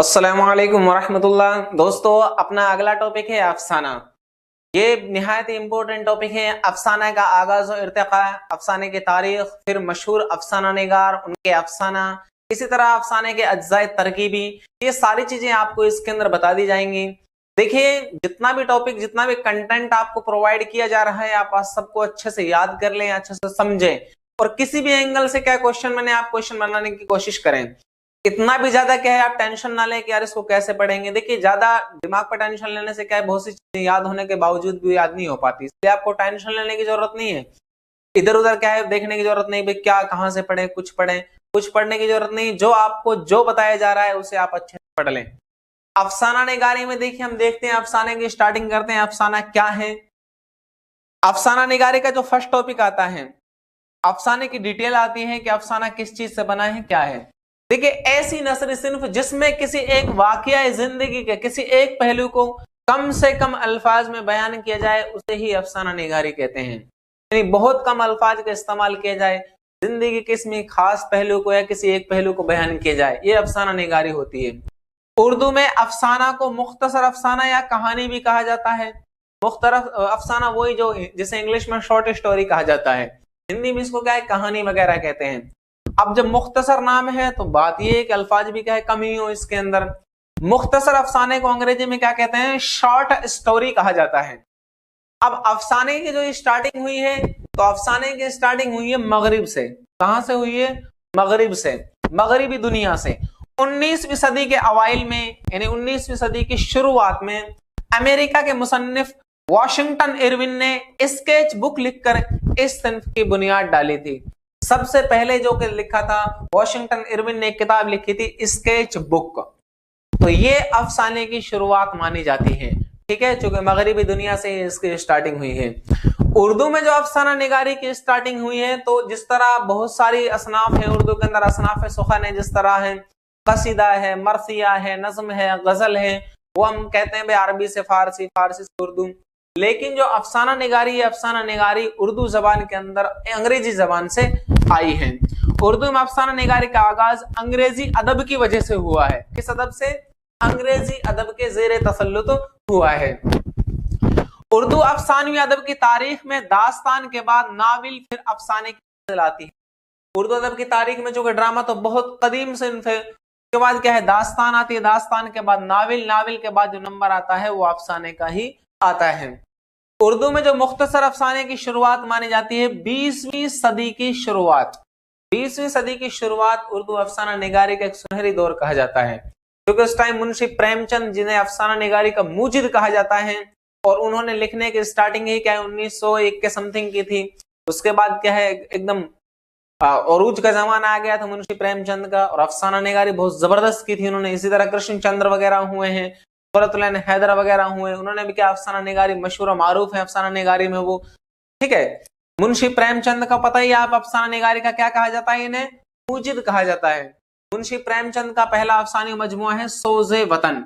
अस्सलामुअलैकुम वरहमतुल्लाह। दोस्तों, अपना अगला टॉपिक है अफसाना। ये निहायत इंपॉर्टेंट टॉपिक है। अफसाना का आगाज और इर्तिका, अफसाने की तारीख, फिर मशहूर अफसाना निगार, उनके अफसाना, इसी तरह अफसाने के अज्जाए तरकीबी, ये सारी चीजें आपको इसके अंदर बता दी जाएंगी। देखिए, जितना भी टॉपिक, जितना भी कंटेंट आपको प्रोवाइड किया जा रहा है, आप सबको अच्छे से याद कर लें, अच्छे से समझें, और किसी भी एंगल से क्या क्वेश्चन बने, आप क्वेश्चन बनाने की कोशिश करें। इतना भी ज्यादा क्या है, आप टेंशन ना लें कि यार इसको कैसे पढ़ेंगे। देखिए, ज्यादा दिमाग पर टेंशन लेने से क्या है, बहुत सी चीजें याद होने के बावजूद भी याद नहीं हो पाती, इसलिए आपको टेंशन लेने की जरूरत नहीं है। इधर उधर क्या है देखने की जरूरत नहीं, भाई क्या कहां से पढ़े, कुछ पढ़ने की जरूरत नहीं। जो आपको जो बताया जा रहा है उसे आप अच्छे से पढ़ लें। अफसाना निगारी में देखिए, हम देखते हैं अफसाने की स्टार्टिंग करते हैं। अफसाना क्या है? अफसाना निगारी का जो फर्स्ट टॉपिक आता है, अफसाने की डिटेल आती है कि अफसाना किस चीज से बना है, क्या है। देखिए, ऐसी नसर सिन्फ जिसमें किसी एक वाकया जिंदगी के किसी एक पहलू को कम से कम अल्फाज में बयान किया जाए, उसे ही अफसाना निगारी कहते हैं। यानी बहुत कम अल्फाज का इस्तेमाल किया जाए, जिंदगी के किसी खास पहलू को या किसी एक पहलू को बयान किया जाए, ये अफसाना निगारी होती है। उर्दू में अफसाना को मुख्तसर अफसाना या कहानी भी कहा जाता है। मुख्तरफ अफसाना वही जो जिसे इंग्लिश में शॉर्ट स्टोरी कहा जाता है, हिंदी में इसको क्या है, कहानी वगैरह कहते हैं। अब जब मुख्तसर नाम है तो बात यह है कि अल्फाज भी क्या है, कम ही हो इसके अंदर। मुख्तसर अफसाने को अंग्रेजी में क्या कहते हैं, शॉर्ट स्टोरी कहा जाता है। अब अफसाने की जो स्टार्टिंग हुई है, तो अफसाने की स्टार्टिंग हुई है मगरिब से। कहां से हुई है? मगरिब से, मगरिबी दुनिया से। 19वीं सदी के अवाइल में, यानी 19वीं सदी की शुरुआत में, अमेरिका के मुसन्निफ वॉशिंगटन इरविन ने स्केच बुक लिखकर इस सिन्फ की बुनियाद डाली थी। सबसे पहले जो कि लिखा था, वॉशिंगटन इरविन ने एक किताब लिखी थी, स्केच बुक। तो ये अफसाने की शुरुआत मानी जाती है, ठीक है, चूंकि मगरिबी दुनिया से इसकी स्टार्टिंग हुई है। उर्दू में जो अफसाना निगारी की स्टार्टिंग हुई है, तो जिस तरह बहुत सारी असनाफ है उर्दू के अंदर, असनाफ सुखन है, जिस तरह है कसीदा है, मरसिया है, नज्म है, गजल है, वो हम कहते हैं भाई अरबी से फारसी, फारसी से उर्दू। लेकिन जो अफसाना निगारी है, अफसाना निगारी उर्दू जबान के अंदर अंग्रेजी जबान से आई है। उर्दू में अफसाना निगारी का आगाज अंग्रेजी अदब की वजह से हुआ है। किस अदब से? अंग्रेजी अदब के जेर तसल्लुत हुआ है। उर्दू अफसानवी अदब की तारीख में दास्तान के बाद नाविल, फिर अफसाने की नस्ल आती है। उर्दू अदब की तारीख में चूंकि ड्रामा तो बहुत कदीम से, उसके बाद क्या है, दास्तान आती है, दास्तान के बाद नाविल, नाविल के बाद जो नंबर आता है वो अफसाने का ही आता है। उर्दू में जो मुख्तसर अफसाने की शुरुआत मानी जाती है, 20वीं सदी की शुरुआत। 20वीं सदी की शुरुआत उर्दू अफसाना निगारी का एक सुनहरी दौर कहा जाता है, क्योंकि उस टाइम मुंशी प्रेमचंद, जिन्हें अफसाना निगारी का मुजिद कहा जाता है, और उन्होंने लिखने की स्टार्टिंग ही क्या है 1901 के समथिंग की थी। उसके बाद क्या है, एकदम अरूज का जमाना आ गया था मुंशी प्रेमचंद का, और अफसाना निगारी बहुत जबरदस्त की थी उन्होंने। इसी तरह कृष्णचंद्र वगैरह हुए हैं, फरतुल्लाह हैदर वगैरह हुए, उन्होंने भी क्या अफसाना निगारी मशहूर मारूफ है अफसाना निगारी में वो, ठीक है। मुंशी प्रेमचंद का पता ही आप, अफसाना निगारी का क्या कहा जाता है, इन्हें मुजिद कहा जाता है। मुंशी प्रेमचंद का पहला अफसानी मजमुआ है सोज़े वतन,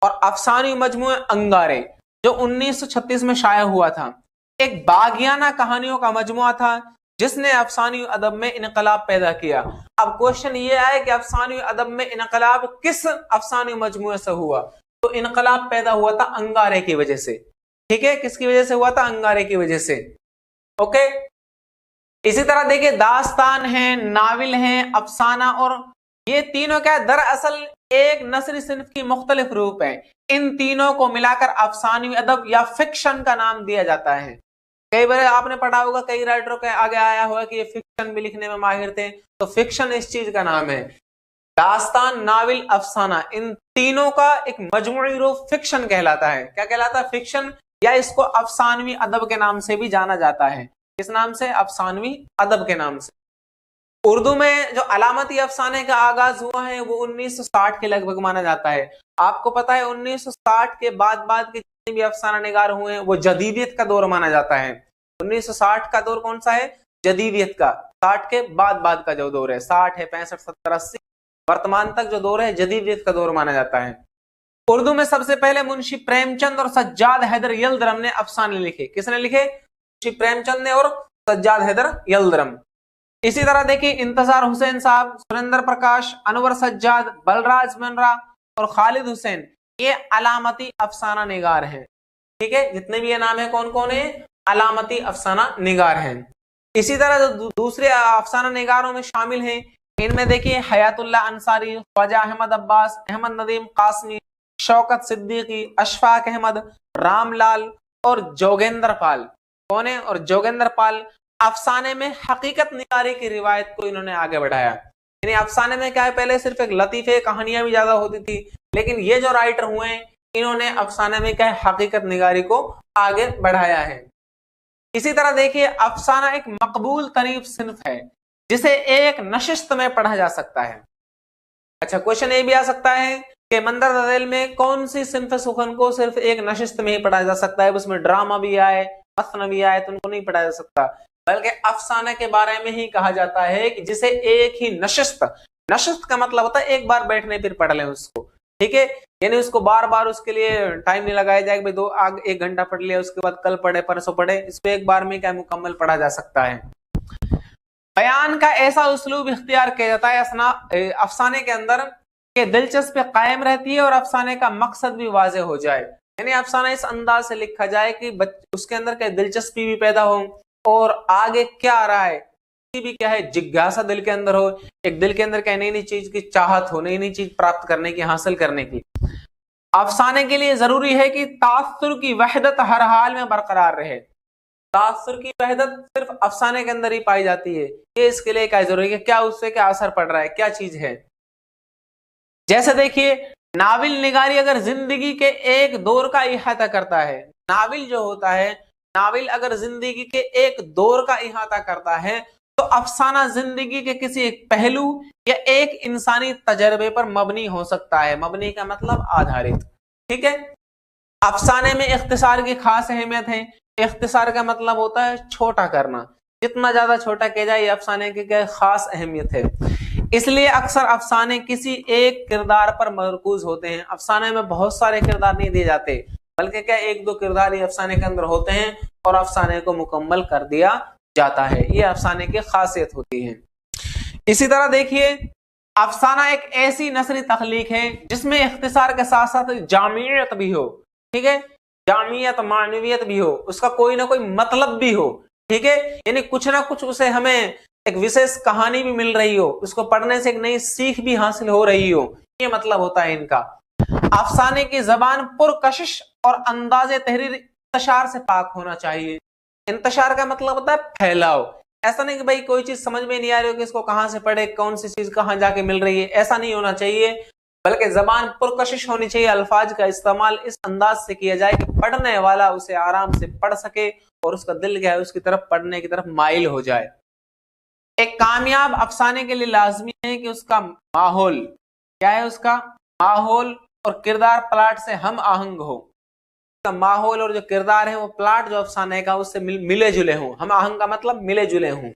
और अफसानी मजमुआ अंगारे, जो 1936 में शाया हुआ था। एक बागियाना कहानियों का मजमुआ था, जिसने अफसानी अदब में इनकलाब पैदा किया। अब क्वेश्चन ये आए कि अफसानी अदब में इनकलाब किस अफसानी मजमुए से हुआ? तो इनकलाब पैदा हुआ था अंगारे की वजह से, ठीक है। किसकी वजह से हुआ था? अंगारे की वजह से, ओके। इसी तरह देखिए, दास्तान है, नाविल है, अफसाना, और ये तीनों क्या है, दरअसल एक नसरी सिन्फ की मुख्तलिफ रूप है। इन तीनों को मिलाकर अफसानी अदब या फिक्शन का नाम दिया जाता है। कई बार आपने पढ़ा होगा, कई राइटरों के आगे आया हुआ कि ये फिक्शन भी लिखने में माहिर थे, तो फिक्शन इस चीज का नाम है। दास्तान, नाविल, अफसाना, इन तीनों का एक मजमूई रूप फिक्शन कहलाता है। क्या कहलाता है? फिक्शन, या इसको अफसानवी अदब के नाम से भी जाना जाता है। किस नाम से? अफसानवी अदब के नाम से। उर्दू में जो अलामती अफसाने का आगाज हुआ है वो 1960 के लगभग माना जाता है। आपको पता है 1960 के बाद के जितने भी अफसाना निगार हुए हैं वो जदीदियत का दौर माना जाता है। 1960 का दौर कौन सा है? जदीदियत का। 60 के बाद का जो दौर है, 60 है, 65, 70, 80, वर्तमान तक जो दौर है जदीदियत का दौर माना जाता है। उर्दू में सबसे पहले मुंशी प्रेमचंद और सज्जाद हैदर यल्दरम ने अफसाने लिखे। किसने लिखे? मुंशी प्रेमचंद ने और सज्जाद हैदर यल्दरम। इसी तरह देखिए, इंतजार हुसैन साहब, सुरेंद्र प्रकाश, अनवर सज्जाद, बलराज मनरा, और खालिद हुसैन, ये अलामती अफसाना निगार हैं। ठीक है, जितने भी ये नाम है कौन कौन है, अलामती अफसाना निगार हैं। इसी तरह जो दूसरे अफसाना निगारों में शामिल हैं, इनमें देखिए हयातुल्लाह अंसारी, ख्वाजा अहमद अब्बास, अहमद नदीम कासमी, शौकत सिद्दीकी, अशफाक अहमद, रामलाल और जोगेंद्र पाल। कौन है, और जोगेंद्र पाल अफसाने में हकीकत निगारी की रिवायत को इन्होंने आगे बढ़ाया। यानी अफसाने में क्या है, पहले सिर्फ एक लतीफे कहानियां भी ज्यादा होती थी, लेकिन ये जो राइटर हुए इन्होंने अफसाने में क्या है, हकीकत निगारी को आगे बढ़ाया है। इसी तरह देखिए अफसाना एक मकबूल तरीब सिन्फ है जिसे एक नशिस्त में पढ़ा जा सकता है। अच्छा, क्वेश्चन ये भी आ सकता है कि मंदर दज़ेल में कौन सी सिन्फ सुखन को सिर्फ एक नशिस्त में ही पढ़ा जा सकता है, उसमें ड्रामा भी आए, मसन भी आए तो उनको नहीं पढ़ा जा सकता, बल्कि अफसाने के बारे में ही कहा जाता है कि जिसे एक ही नशिस्त, नशिस्त का मतलब होता है एक बार बैठने फिर पढ़ लें उसको। ठीक है, यानी उसको बार बार उसके लिए टाइम नहीं लगाया जाएगा, भाई दो आग 1 घंटा पढ़ लिया उसके बाद कल पढ़े परसों पढ़े, इसको एक बार में क्या मुकम्मल पढ़ा जा सकता है। बयान का ऐसा उसलूब इख्तियार किया जाता है अफसाने के अंदर कि दिलचस्पी कायम रहती है और अफसाने का मकसद भी वाज़ेह हो जाए। यानी अफसाना इस अंदाज से लिखा जाए कि उसके अंदर क्या दिलचस्पी भी पैदा हो और आगे क्या आ रहा है भी क्या है जिज्ञासा दिल के अंदर हो, एक दिल के अंदर क्या नई नई चीज की चाहत हो, नई नई चीज प्राप्त करने की, हासिल करने की। अफसाने के लिए जरूरी है कि तासुर की वहदत हर हाल में बरकरार रहे। तासुर की वहदत सिर्फ अफसाने के अंदर ही पाई जाती है। ये इसके लिए क्या जरूरी है, क्या उससे क्या असर पड़ रहा है, क्या चीज है। जैसे देखिए नाविल निगारी अगर जिंदगी के एक दौर का इहाता करता है, नाविल जो होता है, नाविल अगर जिंदगी के एक दौर का इहाता करता है तो अफसाना जिंदगी के किसी एक पहलू या एक इंसानी तजर्बे पर मबनी हो सकता है। मबनी का मतलब आधारित। ठीक है, अफसाने में इख्तिसार की खास अहमियत है। इख्तिसार का मतलब होता है छोटा करना, जितना ज्यादा छोटा किया जाए, ये अफसाने की क्या खास अहमियत है। इसलिए अक्सर अफसाने किसी एक किरदार पर मरकूज होते हैं। अफसाने में बहुत सारे किरदार नहीं दिए जाते, बल्कि क्या 1-2 किरदार ही अफसाने के अंदर होते हैं और अफसाने को मुकम्मल कर दिया जाता है। ये अफसाने की खासियत होती है। इसी तरह देखिए अफसाना एक ऐसी नसरी तख्लीक है जिसमें इख्तिसार के साथ साथ जामियत भी हो। ठीक है, जामियत मानवियत भी हो, उसका कोई ना कोई मतलब भी हो। ठीक है, यानी कुछ ना कुछ उसे हमें एक विशेष कहानी भी मिल रही हो, उसको पढ़ने से एक नई सीख भी हासिल हो रही हो, ये मतलब होता है इनका। अफसाने की जबान पुरकशिश और अंदाजे तहरीर इंतशार से पाक होना चाहिए। इंतशार का मतलब होता है फैलाव। ऐसा नहीं कि भाई कोई चीज समझ में नहीं आ रही हो कि इसको कहां से पढ़े, कौन सी चीज कहां जाके मिल रही है, ऐसा नहीं होना चाहिए, बल्कि जबान पुरकशिश होनी चाहिए। अल्फाज का इस्तेमाल इस अंदाज से किया जाए कि पढ़ने वाला उसे आराम से पढ़ सके और उसका दिल क्या है उसकी तरफ पढ़ने की तरफ माइल हो जाए। एक कामयाब अफसाने के लिए लाजमी है कि उसका माहौल क्या है, उसका माहौल और किरदार प्लाट से हम आहंग हो। माहौल और जो किरदार है वो प्लाट जो अफसाने का उससे मिले जुले हों। हम आहंग का मतलब मिले जुले हों।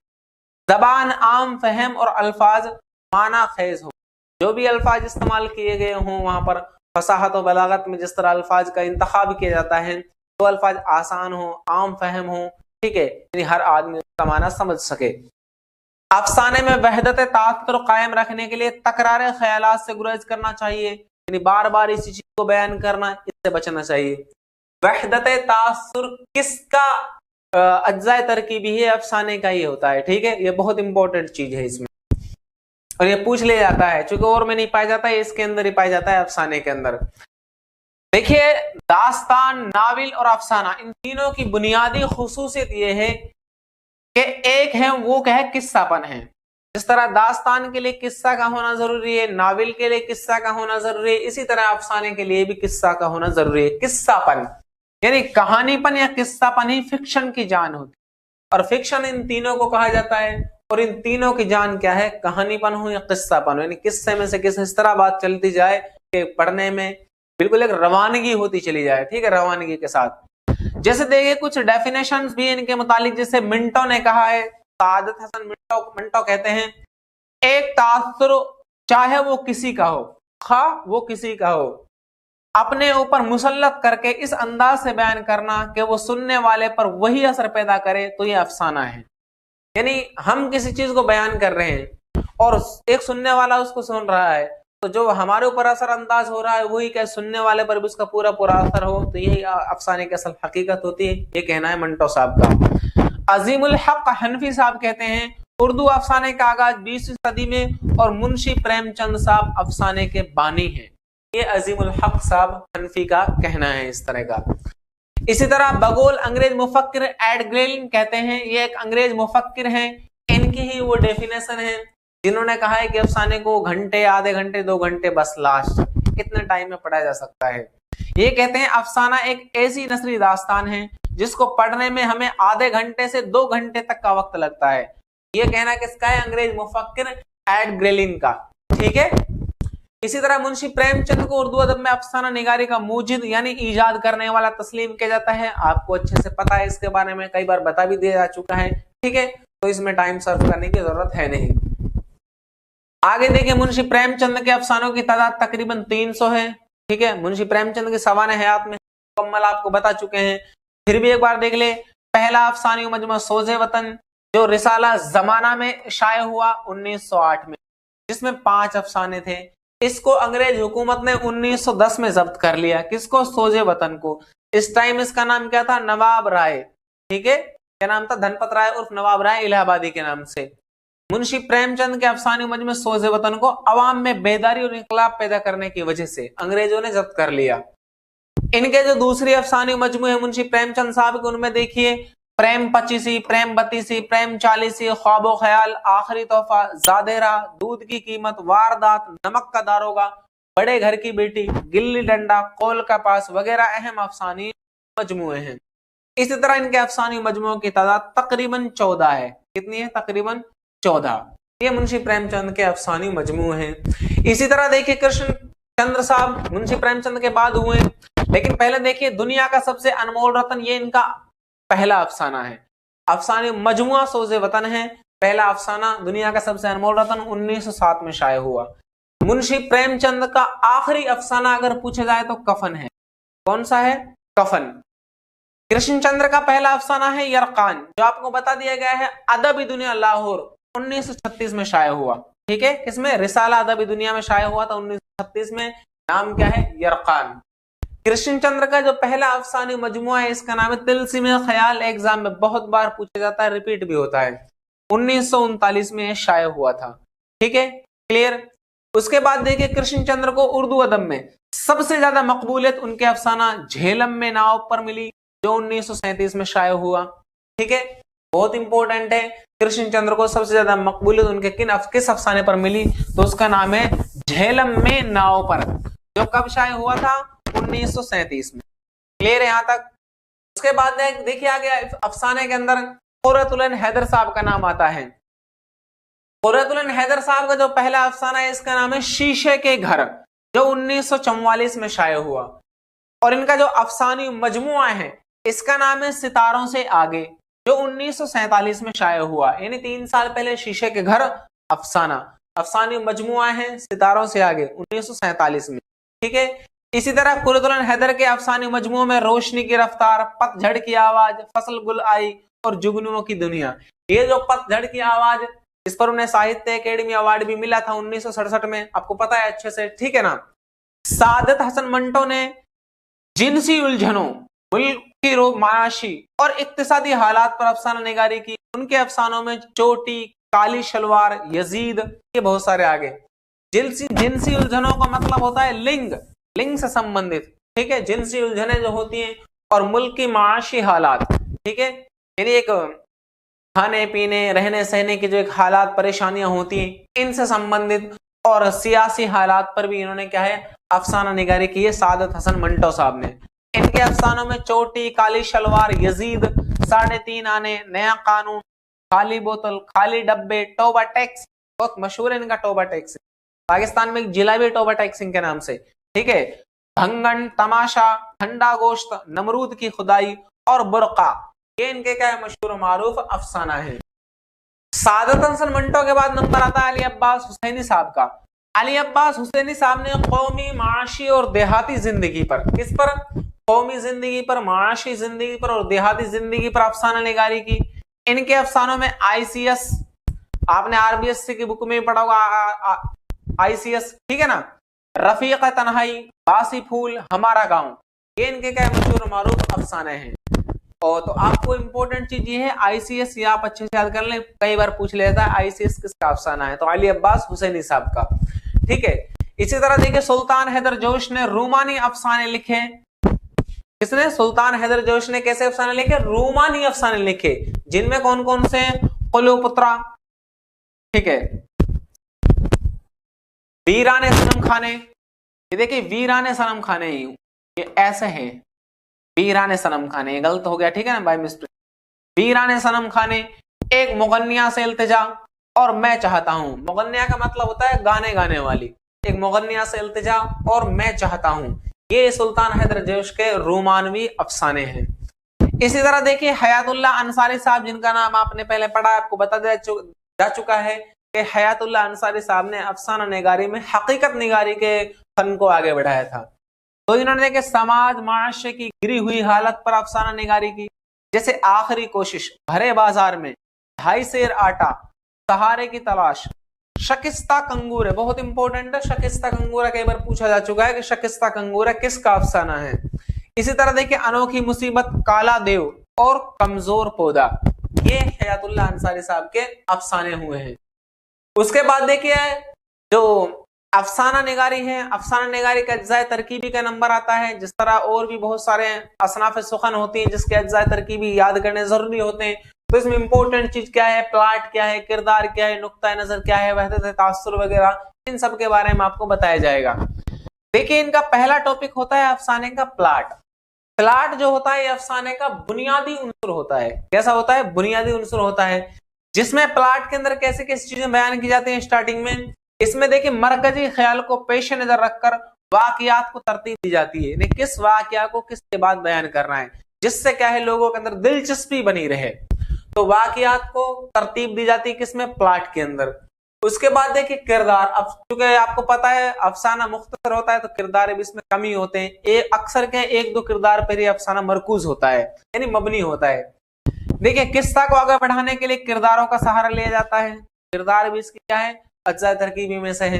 जबान आम फहम और अल्फाज माना खेज हो। जो भी अल्फाज इस्तेमाल किए गए हों वहां पर फसाहत और बलागत में जिस तरह अल्फाज का इंतखाब किया जाता है तो अल्फाज आसान हो, आम फहम हो। ठीक है, यानी हर आदमी उसका माना समझ सके। अफसाने में वहदत तासुर कायम रखने के लिए तकरार ख्यालात से गुरेज करना चाहिए, यानी बार बार इसी चीज को बयान करना, इससे बचना चाहिए। वहदत तासुर किसका अज्जाए तरकीबी है, अफसाने का ही होता है। ठीक है, ये बहुत इंपॉर्टेंट चीज है इसमें, और ये पूछ लिया जाता है चूंकि और में नहीं पाया जाता है, इसके अंदर ही पाया जाता है अफसाने के अंदर। देखिए दास्तान, नाविल और अफसाना, इन तीनों की बुनियादी खुसूसियत ये है कि एक है वो क्या है, किस्सापन है। जिस तरह दास्तान के लिए किस्सा का होना जरूरी है, नाविल के लिए किस्सा का होना जरूरी है, इसी तरह अफसाने के लिए भी किस्सा का होना जरूरी है। किस्सापन यानी कहानीपन या किस्सापन ही फिक्शन की जान होती है, और फिक्शन इन तीनों को कहा जाता है। और इन तीनों की जान क्या है, कहानीपन हो या किस्सापन हो, यानी किस्से में से किस तरह बात चलती जाए कि पढ़ने में बिल्कुल एक रवानगी होती चली जाए। ठीक है, रवानगी के साथ। जैसे देखिए कुछ डेफिनेशंस भी इनके मुतालिक, जैसे मिंटो ने कहा है, सादत हसन मिंटो कहते हैं, एक तासुर चाहे वो किसी का हो, खा वो किसी का हो, अपने ऊपर मुसल्लत करके इस अंदाज से बयान करना कि वो सुनने वाले पर वही असर पैदा करे, तो ये अफसाना है। यानी हम किसी चीज को बयान कर रहे हैं और एक सुनने वाला उसको सुन रहा है, तो जो हमारे ऊपर असर अंदाज हो रहा है वही क्या सुनने वाले पर भी उसका पूरा पूरा असर हो, तो यही अफसाने की असल हकीकत होती है। ये कहना है मंटो साहब का। अजीमुल हक हनफी साहब कहते हैं उर्दू अफसाने का आगाज 20वीं सदी में और मुंशी प्रेमचंद साहब अफसाने के बानी हैं। ये अजीमुल हक साहब हनफी का कहना है इस तरह का। इसी तरह बगोल अंग्रेज मुफक्किर एड ग्रेलिन कहते हैं, ये एक अंग्रेज मुफक्किर हैं, इनकी ही वो डेफिनेशन है जिन्होंने कहा है कि अफसाने को घंटे, आधे घंटे, 2 घंटे बस लास्ट इतने टाइम में पढ़ा जा सकता है। ये कहते हैं अफसाना एक ऐसी नसरी दास्तान है जिसको पढ़ने में हमें आधे घंटे से 2 घंटे तक का वक्त लगता है। ये कहना किसका है? अंग्रेज मुफक्किर एड ग्रेलिन का। ठीक है। इसी तरह मुंशी प्रेमचंद को उर्दू अदब में अफसाना निगारी का मूजिद यानी ईजाद करने वाला तस्लीम किया जाता है। आपको अच्छे से पता है, इसके बारे में कई बार बता भी दिया जा चुका है। ठीक है, तो इसमें टाइम सर्व करने की जरूरत है नहीं। आगे देखिए, मुंशी प्रेमचंद के अफसानों की तादाद तकरीबन 300 है। ठीक है, मुंशी प्रेमचंद के सवाने हयात में मुकम्मल आपको बता चुके हैं। फिर भी एक बार देख ले, पहला अफसानी मजमा सोज़े वतन जो रिसाला जमाना में शाये हुआ 1908 में, जिसमें 5 अफसाने थे। इसको अंग्रेज हुकूमत ने 1910 में जब्त कर लिया। किसको? सोज़े वतन को। इस टाइम इसका नाम क्या था? नवाब राय। ठीक है, क्या नाम था? धनपत राय उर्फ नवाब राय इलाहाबादी के नाम से। मुंशी प्रेमचंद के अफसानी मजमे सोज़े वतन को अवाम में बेदारी और इंकलाब पैदा करने की वजह से अंग्रेजों ने जब्त कर लिया। इनके जो दूसरी अफसानी मजमू है मुंशी प्रेमचंद साहब के, उनमें देखिए प्रेम 25, प्रेम 32, प्रेम 40, ख्वाबो ख्याल, आखिरी तोहफा, जादेरा, दूध की कीमत, वारदात, नमक का दारोगा, बड़े घर की बेटी, गिल्ली डंडा, कोल का पास वगैरह अहम अफसानी मजमुए हैं। इसी तरह इनके अफसानी मजमुओं की तादाद तकरीबन 14 है। कितनी है? तकरीबन 14। ये मुंशी प्रेमचंद के अफसानी मजमू हैं। इसी तरह देखिए कृष्ण चंद्र साहब मुंशी प्रेमचंद के बाद हुए, लेकिन पहले देखिए दुनिया का सबसे अनमोल रतन, ये इनका पहला अफसाना है। अफसाने मजमुआ सोज़े वतन है। पहला अफसाना दुनिया का सबसे अनमोल रतन 1907 में शाये हुआ। मुंशी प्रेमचंद का आखिरी अफसाना अगर पूछा जाए तो कफन है। कौन सा है? कफन। कृष्णचंद्र का पहला अफसाना है यरकान, जो आपको बता दिया गया है अदबी दुनिया लाहौर 1936 में शाये हुआ। ठीक है, किसमें? रिसाला अदबी दुनिया में शाये हुआ था 1936 में। नाम क्या है? यरकान। कृष्णचंद्र का जो पहला अफसानी मजमुआ है इसका नाम है तिलसिमे ख्याल। एग्जाम में बहुत बार पूछा जाता है, रिपीट भी होता है। 1939 में शाये हुआ था। ठीक है, क्लियर। उसके बाद देखिए कृष्णचंद्र को उर्दू अदब में सबसे ज्यादा मकबूलियत उनके अफसाना झेलम में नाव पर मिली, जो 1937 में शाये हुआ। ठीक है, बहुत इंपॉर्टेंट है। कृष्णचंद्र को सबसे ज्यादा मकबूलियत उनके किस अफसाने पर मिली? तो उसका नाम है झेलम में नाव पर, जो कब शाये हुआ था? 1937 में। क्लियर है यहां तक? उसके बाद देखिए आगे अफसाने के अंदर खुर्रतुल हैदर साहब का नाम आता है। खुर्रतुल हैदर साहब का जो पहला अफसाना है इसका नाम है शीशे के घर, जो 1944 में शाये हुआ। और इनका जो अफसानी मजमुआ है इसका नाम है सितारों से आगे, जो 1947 में शाये हुआ। यानी 3 साल पहले शीशे के घर अफसाना, अफसानी मजमुआ है सितारों से आगे 1947 में। ठीक है, इसी तरह खुर्रतुल हैदर के अफसानी मजमुओं में रोशनी की रफ्तार, पतझड़ की आवाज, फसल गुल आई और जुगनुओं की दुनिया। ये जो पतझड़ की आवाज, इस पर उन्हें साहित्य अकेडमी अवार्ड भी मिला था 1967 में, आपको पता है अच्छे से। ठीक है ना। सादत हसन मंटो ने जिनसी उलझनों, मुल्की माशी और इक्तिसादी हालात पर अफसाना निगारी की। उनके अफसानों में चोटी, काली शलवार, यजीद, ये बहुत सारे आगे। जिनसी उलझनों का मतलब होता है लिंग, लिंग से संबंधित। ठीक है, जिनसी उलझने जो होती हैं, और मुल्क की माशी हालात। ठीक है, यानी एक खाने पीने, रहने सहने की जो एक हालात, परेशानियां होती हैं, इनसे संबंधित, और सियासी हालात पर भी इन्होंने क्या है? अफसाना निगारी की है सादत हसन मंटो साहब ने। इनके अफसानों में चोटी, काली शलवार, यजीद, 3.5 आने, नया कानून, खाली बोतल, खाली डब्बे, टोबा टैक्स, बहुत मशहूर है इनका टोबा टैक्स। पाकिस्तान में एक जिला भी टोबा टैक्सिंग के नाम से। ठीक है, भंगन, तमाशा, ठंडा गोश्त, नमरूद की खुदाई और बुरका, ये इनके क्या है? मशहूर मारूफ अफसाना है। सादत हसन मंटो के बाद नंबर आता है अली अब्बास हुसैनी साहब का। अली अब्बास हुसैनी साहब ने कौमी, माशी और देहाती जिंदगी पर, किस पर? कौमी जिंदगी पर, माशी जिंदगी पर और देहाती जिंदगी पर अफसाना निगारी की। इनके अफसानों में ICS, आपने RBSC की बुक में पढ़ा होगा, ICS, ठीक है ना। रफीक तन्हाई, बासी फूल, हमारा गांव, ये इनके क्या मशहूर मारूफ अफसाने हैं। और तो आपको इंपॉर्टेंट चीज ये है ICS, ये आप अच्छे से याद कर लें, कई बार पूछ लेता है ICS किसका अफसाना है, तो अली अब्बास हुसैनी साहब का, ठीक है। इसी तरह देखिए सुल्तान हैदर जोश ने रूमानी अफसाने लिखे। किसने? सुल्तान हैदर जोश ने कैसे अफसाने लिखे? रूमानी अफसाने लिखे, जिनमें कौन कौन से? कुलुपुत्रा, ठीक है, वीराने सनम खाने, ये देखिए वीराने सनम खाने, ये ऐसे है वीराने सनम खाने, गलत हो गया, ठीक है ना, बाय मिस्टेक। वीराने सनम खाने, एक मुगन्निया से इल्तिजा, और मैं चाहता हूं। मुगन्निया का मतलब होता है गाने गाने वाली, एक मुगन्निया से इल्तिजा और मैं चाहता हूं, ये सुल्तान हैदर जोश के रोमानवी अफसाने हैं। इसी तरह देखिए हयातुल्लाह अंसारी साहब, जिनका नाम आपने पहले पढ़ा, आपको बता जा चुका है कि हयातुल्लाह अंसारी साहब ने अफसाना निगारी में हकीकत निगारी के फन को आगे बढ़ाया था। तो इन्होंने देखे समाज माशरे की गिरी हुई हालत पर अफसाना निगारी की, जैसे आखिरी कोशिश, भरे बाजार में, 2.5 सेर आटा, सहारे की तलाश, शकिस्ता कंगूर है, बहुत इंपॉर्टेंट है शकिस्ता कंगूरा, कई बार पूछा जा चुका है कि शकिस्ता कंगूरा किसका अफसाना है। इसी तरह देखिए अनोखी मुसीबत, काला देव और कमजोर पौधा, ये हयातुल्लाह अंसारी साहब के अफसाने हुए हैं। उसके बाद देखिए जो अफसाना निगारी है, अफसाना निगारी का अज्जाए तरकीबी का नंबर आता है। जिस तरह और भी बहुत सारे असनाफ सुखन होती हैं जिसके अज्जाए तरकीबी याद करने जरूरी होते हैं, तो इसमें इंपॉर्टेंट चीज क्या है? प्लॉट क्या है, किरदार क्या है, नुक्ता नजर क्या है, वहदत तासुर वगैरह, इन सब के बारे में आपको बताया जाएगा। देखिए इनका पहला टॉपिक होता है अफसाने का प्लॉट। प्लॉट जो होता है अफसाने का बुनियादी उन्सुर होता है। कैसा होता है? बुनियादी उन्सुर होता है, जिसमें प्लॉट के अंदर कैसे कैसी चीजें बयान की जाती हैं। स्टार्टिंग में इसमें देखिए मरकजी ख्याल को पेश नजर रखकर वाकयात को तरतीब दी जाती है, किस वाकया को किसके बाद बयान करना है, जिससे क्या है लोगों के अंदर दिलचस्पी बनी रहे। तो वाकयात को तरतीब दी जाती है किसमें? प्लॉट के अंदर। उसके बाद देखिए किरदार, अब चूंकि आपको पता है अफसाना मुख्तसर होता है तो किरदार भी इसमें कमी होते हैं, अक्सर क्या 1-2 किरदार पर ही अफसाना मरकूज होता है, यानी मबनी होता है। देखिए किस्सा को आगे बढ़ाने के लिए किरदारों का सहारा लिया जाता है, किरदार भी इसकी क्या है? अज्जा तरकीबी में से है।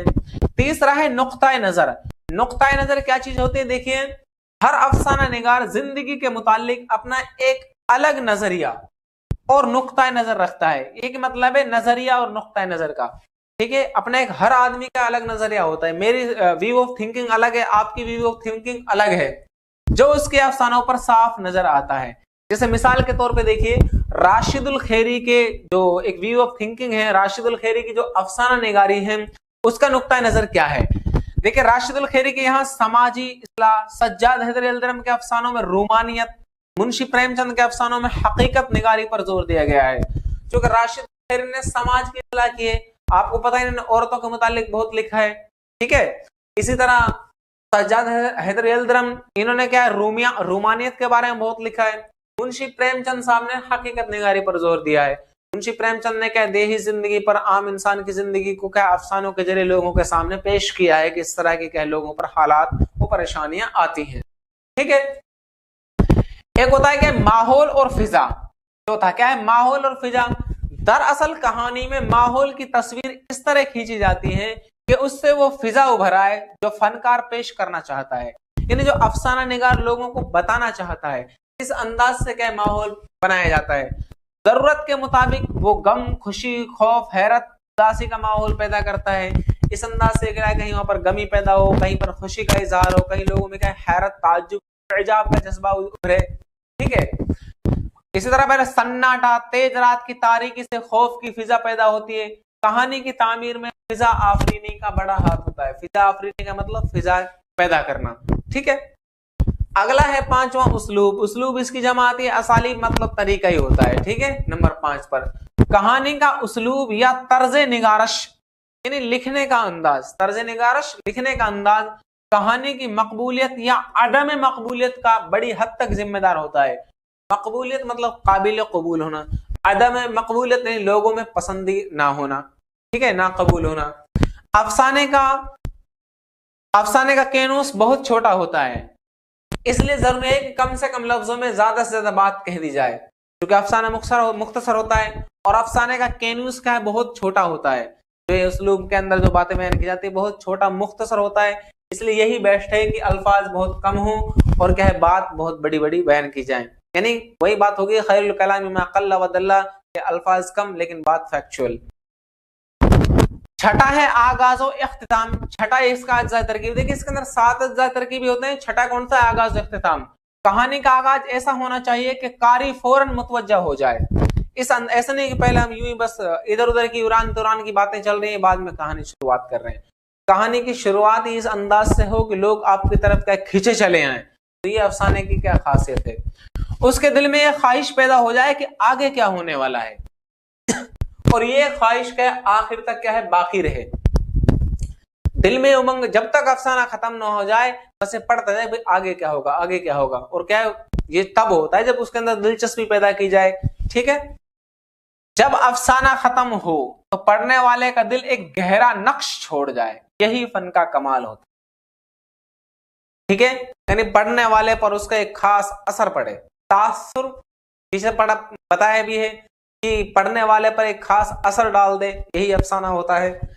तीसरा है नुक्ता नजर। नुक्ता नजर क्या चीज होती है? देखिए हर अफसाना निगार जिंदगी के मुतालिक अपना एक अलग नजरिया और नुक्ता नजर रखता है। एक मतलब है नजरिया और नुक्ता नजर का, ठीक है। अपना एक हर आदमी का अलग नजरिया होता है, मेरी व्यू ऑफ थिंकिंग अलग है, आपकी व्यू ऑफ थिंकिंग अलग है, जो उसके अफसानों पर साफ नजर आता है। जैसे मिसाल के तौर पे देखिए राशिदुल खैरी के जो एक व्यू ऑफ थिंकिंग है, राशिदुल खैरी की जो अफसाना निगारी है उसका नुक्ता नजर क्या है। देखिए राशिदुल खैरी के यहाँ समाजी इस्लाह, सज्जाद हैदर यल्दरम के अफसानों में रूमानियत, मुंशी प्रेमचंद के अफसानों में हकीकत निगारी पर जोर दिया गया है। क्योंकि राशिद खैरी ने समाज की इस्लाह की है, आपको पता है इन्होंने औरतों के मुतालिक बहुत लिखा है, ठीक है। इसी तरह सज्जाद हैदर यल्दरम, इन्होंने क्या है रूमानियत के बारे में बहुत लिखा है। मुंशी प्रेमचंद साहब ने हकीकत निगारी पर जोर दिया है। मुंशी प्रेमचंद ने क्या देही जिंदगी पर, आम इंसान की जिंदगी को क्या अफसानों के जरिए लोगों के सामने पेश किया है कि इस तरह के क्या लोगों पर हालात और परेशानियां आती हैं, ठीक है। एक होता है क्या माहौल और फिजा, जो होता है क्या है माहौल और फिजा। दरअसल कहानी में माहौल की तस्वीर इस तरह खींची जाती है कि उससे वो फिजा उभर आए जो फनकार पेश करना चाहता है, यानी जो अफसाना निगार लोगों को बताना चाहता है, इस अंदाज से क्या माहौल बनाया जाता है। जरूरत के मुताबिक वो गम, खुशी, खौफ, हैरत, उदासी का माहौल पैदा करता है। इस अंदाज से क्या कहीं वहां पर गमी पैदा हो, कहीं पर खुशी का इजहार हो, कहीं लोगों में क्या हैरत, ताज्जुब, इजाब का जज्बा उभरे, ठीक है। इसी तरह पहले सन्नाटा, तेज रात की तारीकी से खौफ की फिजा पैदा होती है। कहानी की तामीर में फिजा आफरीनी का बड़ा हाथ होता है। फिजा आफरीनी का मतलब फिजा पैदा करना, ठीक है। अगला है 5वां उस्लूब। उस्लूब इसकी जमा आती है असालीब, मतलब तरीका ही होता है, ठीक है। नंबर 5 पर कहानी का उस्लूब या तर्ज निगारश, यानी लिखने का अंदाज। तर्ज निगारश लिखने का अंदाज कहानी की मकबूलियत या अदम मकबूलियत का बड़ी हद तक जिम्मेदार होता है। मकबूलियत मतलब काबिल कबूल होना, अदम मकबूलियत नहीं लोगों में पसंदी ना होना, ठीक है, ना कबूल होना। अफसाने का कैनूस बहुत छोटा होता है, इसलिए जरूरी है कि कम से कम लफ्जों में ज्यादा से ज्यादा बात कह दी जाए, क्योंकि अफसाना मुख्तसर होता है और अफसाने का कैनूस क्या है बहुत छोटा होता है। जो उसलूब के अंदर जो बातें बयान की जाती है बहुत छोटा मुख्तसर होता है, इसलिए यही बेस्ट है कि अल्फाज बहुत कम हो और क्या है बात बहुत बड़ी बड़ी बयान की जाए। यानी वही बात होगी खैरुल कलाम मा क़ल्ल व दल्ला, अल्फाज कम लेकिन बात फैक्चुअल। छठा है आगाज और इख्तिताम। छठा इसका अज्जा तरकीब। देखिए इसके अंदर 7 अज्जा तरकीबी होते हैं। छठा कौन सा है? आगाज और इख्तिताम। कहानी का आगाज ऐसा होना चाहिए कि कारी फौरन मुतवज्जा हो जाए। ऐसा नहीं कि पहले हम यूं ही बस इधर उधर की उड़ान तुरान की बातें चल रही है, बाद में कहानी शुरुआत कर रहे हैं। कहानी की शुरुआत ही इस अंदाज से हो कि लोग आपकी तरफ क्या खींचे चले आए। तो ये अफसाने की क्या खासियत है? उसके दिल में यह ख्वाहिश पैदा हो जाए कि आगे क्या होने वाला है और ये ख्वाहिश क्या आखिर तक क्या है बाकी रहे। दिल में उमंग जब तक अफसाना खत्म ना हो जाए बस पढ़ता जाए भाई आगे क्या होगा आगे क्या होगा। और क्या है ये तब होता है जब उसके अंदर दिलचस्पी पैदा की जाए। ठीक है, जब अफसाना खत्म हो तो पढ़ने वाले का दिल एक गहरा नक्श छोड़ जाए, यही फन का कमाल होता है। ठीक है, यानी पढ़ने वाले पर उसका एक खास असर पड़े। तासुर पीछे पढ़ा बताया भी है कि पढ़ने वाले पर एक खास असर डाल दे, यही अफसाना होता है।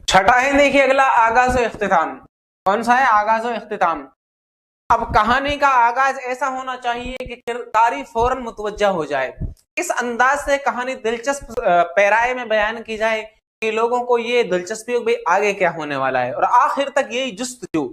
छठा है देखिए अगला आगाज और इख्तिताम। कौन सा है? आगाज और इख्तिताम। अब कहानी का आगाज ऐसा होना चाहिए कि कारी फौरन मुतवज्जा हो जाए। इस अंदाज से कहानी दिलचस्प पैराए में बयान की जाए कि लोगों को ये दिलचस्पी हो भाई आगे क्या होने वाला है और आखिर तक यही जुस्तजू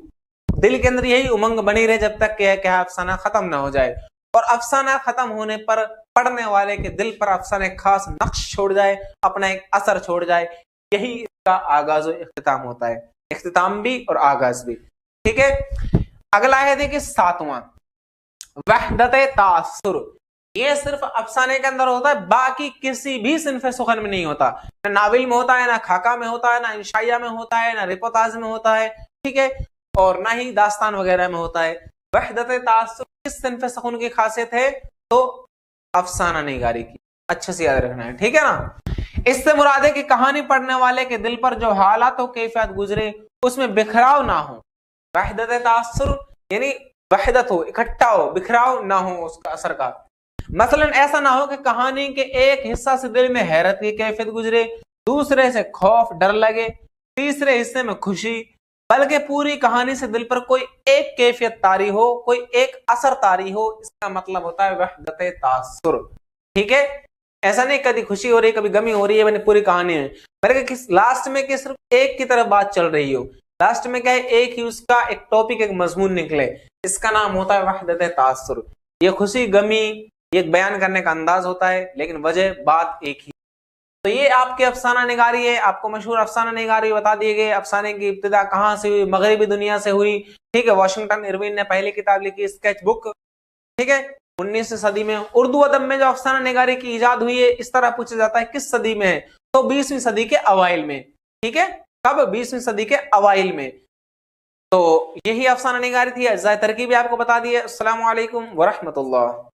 दिल के अंदर यही उमंग बनी रहे जब तक क्या अफसाना खत्म ना हो जाए। और अफसाना खत्म होने पर पढ़ने वाले के दिल पर अफसाना एक खास नक्श छोड़ जाए, अपना एक असर छोड़ जाए, यही इसका आगाज और इख्तिताम होता है। इख्तिताम भी और आगाज भी। ठीक है, अगला है देखिए 7वां वहदत तासुर। ये सिर्फ अफसाने के अंदर होता है, बाकी किसी भी सिनफे सुखन में नहीं होता। ना नाविल में होता है, ना खाका में होता है, ना इंशाइया में होता है, ना रिपोर्टाज में होता है। ठीक है, और ना ही दास्तान वगैरह में होता है। वहदत तासुर किस सिनफे सुखन की खासियत है? तो अफसाना निगारी की। अच्छे से याद रखना है, ठीक है ना। इससे मुराद है कि कहानी पढ़ने वाले के दिल पर जो हालात कैफियत गुजरे उसमें बिखराव ना हो। वहदत तासुर यानी वहदत हो, इकट्ठा हो, बिखराव ना हो उसका असर का। मसलन ऐसा ना हो कि कहानी के एक हिस्सा से दिल में हैरत की कैफियत गुजरे, दूसरे से खौफ डर लगे, तीसरे हिस्से में खुशी, बल्कि पूरी कहानी से दिल पर कोई एक कैफियत तारी हो, कोई एक असर तारी हो। इसका मतलब होता है वहदत तासुर। ठीक है, ऐसा नहीं कभी खुशी हो रही कभी गमी हो रही है मैंने पूरी कहानी है, मेरे किस लास्ट में कि सिर्फ एक की तरफ बात चल रही हो। लास्ट में क्या है एक ही उसका एक टॉपिक एक मजमून निकले, इसका नाम होता है वहदत तासुर। ये खुशी गमी ये बयान करने का अंदाज होता है लेकिन वजह बात एक ही। तो ये आपके अफसाना निगारी है, आपको मशहूर अफसाना निगारी बता दिए गए। अफसाने की इब्तिदा कहाँ से हुई? मगरबी दुनिया से हुई। ठीक है, वाशिंगटन इरविन ने पहली किताब लिखी स्केच बुक। ठीक है, 19वीं सदी में। उर्दू अदब में जो अफसाना निगारी की इजाद हुई है इस तरह पूछा जाता है किस सदी में है? तो 20वीं सदी के अवाइल में। ठीक है, कब? 20वीं सदी के अवाइल में। तो यही अफसाना निगारी थी। अज्जा तरकीब आपको बता दी है। अस्सलामु अलैकुम व रहमतुल्लाह।